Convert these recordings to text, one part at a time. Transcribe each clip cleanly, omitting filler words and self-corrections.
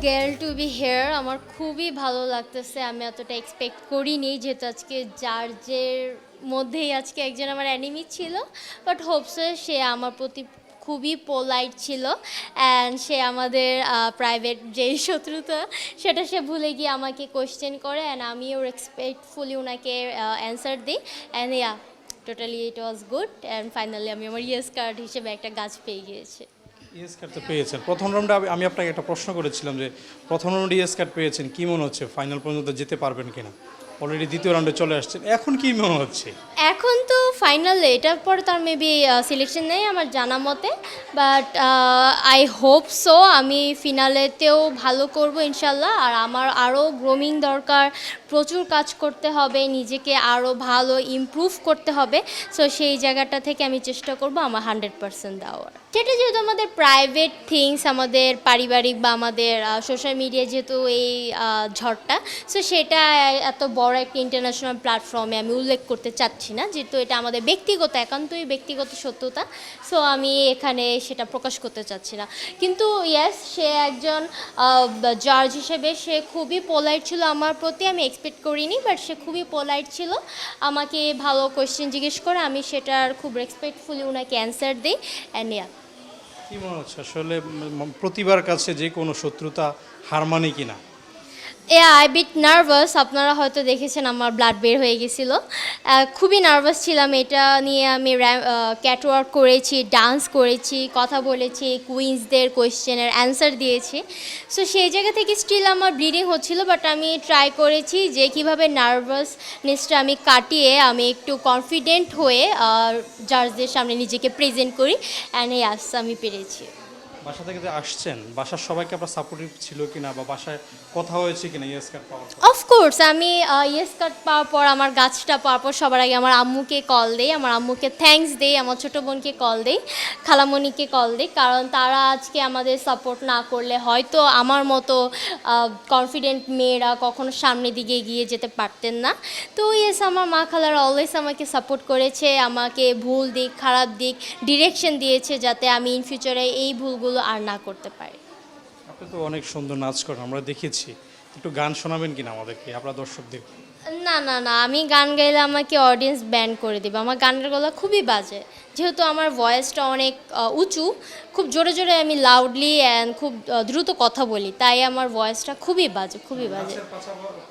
গেল two be here আমার খুবই ভালো লাগতেছে। আমি অতটা এক্সপেক্ট করিনি, যেহেতু আজকে জার্জের মধ্যেই আজকে একজন আমার অ্যানিমি ছিল, বাট হোপসে সে আমার প্রতি খুবই পোলাইট ছিল অ্যান্ড সে আমাদের প্রাইভেট যেই শত্রুতা সেটা সে ভুলে গিয়ে আমাকে কোয়েশ্চেন করে অ্যান্ড আমিও রেসপেক্টফুলি ওনাকে অ্যান্সার দিই and yeah totally it was good and finally আমি আমার ইয়েস কার্ড হিসেবে একটা গাছ পেয়ে গিয়েছি। ইয়েস কার্ড তো পেয়েছেন প্রথম রাউন্ডে। আমি আপনাকে একটা প্রশ্ন করেছিলাম যে প্রথম রাউন্ডে ইয়েস কার্ড পেয়েছেন, কী মনে হচ্ছে ফাইনাল পর্যন্ত যেতে পারবেন কিনা? অলরেডি দ্বিতীয় রাউন্ডে চলে আসছেন, এখন কী মনে হচ্ছে? এখন তো ফাইনালে এটার পরে তার মেবি সিলেকশন নেই আমার জানা মতে, বাট আই হোপ সো আমি ফিনালেতেও ভালো করব ইনশাল্লাহ। আর আমার আরও গ্রোমিং দরকার, প্রচুর কাজ করতে হবে, নিজেকে আরও ভালো ইমপ্রুভ করতে হবে। সো সেই জায়গাটা থেকে আমি চেষ্টা করব আমার 100% দেওয়ার। সেটা যেহেতু আমাদের প্রাইভেট থিংস, আমাদের পারিবারিক বা আমাদের সোশ্যাল মিডিয়ায় যেহেতু এই ঝড়টা, সো সেটা এত বড় একটা ইন্টারন্যাশনাল প্ল্যাটফর্মে আমি উল্লেখ করতে চাচ্ছি না, যেহেতু এটা আমাদের ব্যক্তিগত, একান্তই ব্যক্তিগত সত্যতা। সো আমি এখানে সেটা প্রকাশ করতে চাচ্ছি না। কিন্তু ইয়েস, সে একজন জাজ হিসেবে সে খুবই পোলাইট ছিল আমার প্রতি। আমি এক্সপেক্ট করিনি, বাট সে খুবই পোলাইট ছিল, আমাকে ভালো কোয়েশ্চেন জিজ্ঞেস করে আমি সেটার খুব রেসপেক্টফুলি ওনাকে অ্যান্সার দিই অ্যান্ড ইয়া। কী মনে হচ্ছে আসলে প্রতিবার কাছে যে কোনো শত্রুতা হার মানে কি না? I bit nervous. আপনারা হয়তো দেখেছেন আমার ব্লাড বের হয়ে গেছিলো। খুবই নার্ভাস ছিলাম। এটা নিয়ে আমি ক্যাটওয়ার্ক করেছি, ডান্স করেছি, কথা বলেছি, কুইন্সদের কোয়েশ্চেনের অ্যান্সার দিয়েছি। সো সেই জায়গা থেকে স্টিল আমার ব্লিডিং হচ্ছিলো, বাট আমি ট্রাই করেছি যে কীভাবে নার্ভাসনেসটা আমি কাটিয়ে আমি একটু কনফিডেন্ট হয়ে জাজদের সামনে নিজেকে প্রেজেন্ট করি অ্যান্ড ইয়াস আমি পেরেছি। বাসা থেকে যে আসছেন, বাসার সবাইকে আপনার সাপোর্টিভ ছিল কিনা বা বাসায় কথা হয়েছে কিনা ইয়েস কার্ড পাওয়ার পর? অফকোর্স আমি ইয়েস কার্ড পাওয়ার পর, আমার গাছটা পাওয়ার পর সবার আগে আমার আম্মুকে কল দেই, আমার আম্মুকে থ্যাঙ্কস দেই, আমার ছোটো বোনকে কল দেই, খালামণিকে কল দিই, কারণ তারা আজকে আমাদের সাপোর্ট না করলে হয়তো আমার মতো কনফিডেন্ট মেয়েরা কখনো সামনের দিকে এগিয়ে যেতে পারতেন না। তো ইয়েস, আমার মা খালারা অলওয়েজ আমাকে সাপোর্ট করেছে, আমাকে ভুল দিক, খারাপ দিক ডিরেকশন দিয়েছে, যাতে আমি ইন ফিউচারে এই ভুলগুলো আর না করতে পারি। আপনি তো অনেক সুন্দর নাচ করেন, আমরা দেখেছি। একটু গান শোনাবেন কিনা আমাদেরকে, আপনার দর্শকদের? না না না, আমি গান গাইলে আমাকে অডিয়েন্স ব্যান করে দেবে। আমার গানের গলা খুবই বাজে, যেহেতু আমার ভয়েসটা অনেক উঁচু, খুব জোরে জোরে আমি লাউডলি অ্যান্ড খুব দ্রুত কথা বলি, তাই আমার ভয়েসটা খুবই বাজে, খুবই বাজে। নাচের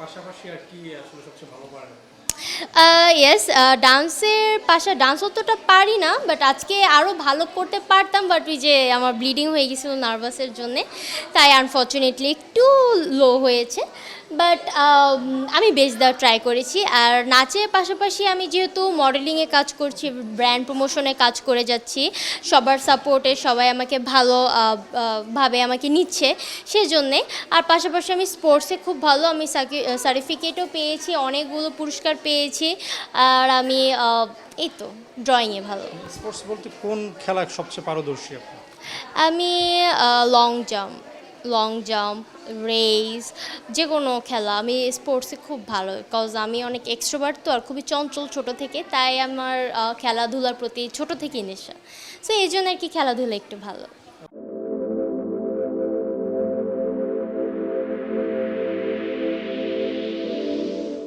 পাশাপাশি আর কি আসলে সবচেয়ে ভালো পারেন? ইয়েস, ডান্স অতটা পারি না, বাট আজকে আরও ভালো করতে পারতাম, বাট ওই যে আমার ব্লিডিং হয়ে গেছিলো নার্ভাসের জন্যে, তাই আনফর্চুনেটলি একটু লো হয়েছে। বাট আমি বেশ দেওয়ার ট্রাই করেছি। আর নাচের পাশাপাশি আমি যেহেতু মডেলিংয়ে কাজ করছি, ব্র্যান্ড প্রমোশনে কাজ করে যাচ্ছি, সবার সাপোর্টে সবাই আমাকে ভালো ভাবে আমাকে নিচ্ছে সেজন্যে। আর পাশাপাশি আমি স্পোর্টসে খুব ভালো, আমি সার্টিফিকেটও পেয়েছি, অনেকগুলো পুরস্কার পেয়েছি। আর আমি এই তো ড্রয়িংয়ে ভালো। স্পোর্টস বলতে কোন খেলা সবচেয়ে পারদর্শী আপনি? আমি লং জাম্প, রেস, যে কোনো খেলা আমি স্পোর্টসে খুব ভালো, বিকজ আমি অনেক এক্সট্রোভার্ট তো, আর খুবই চঞ্চল ছোটো থেকে, তাই আমার খেলাধুলার প্রতি ছোটো থেকেই নেশা। সো এই জন্য আর কি খেলাধুলা একটু ভালো।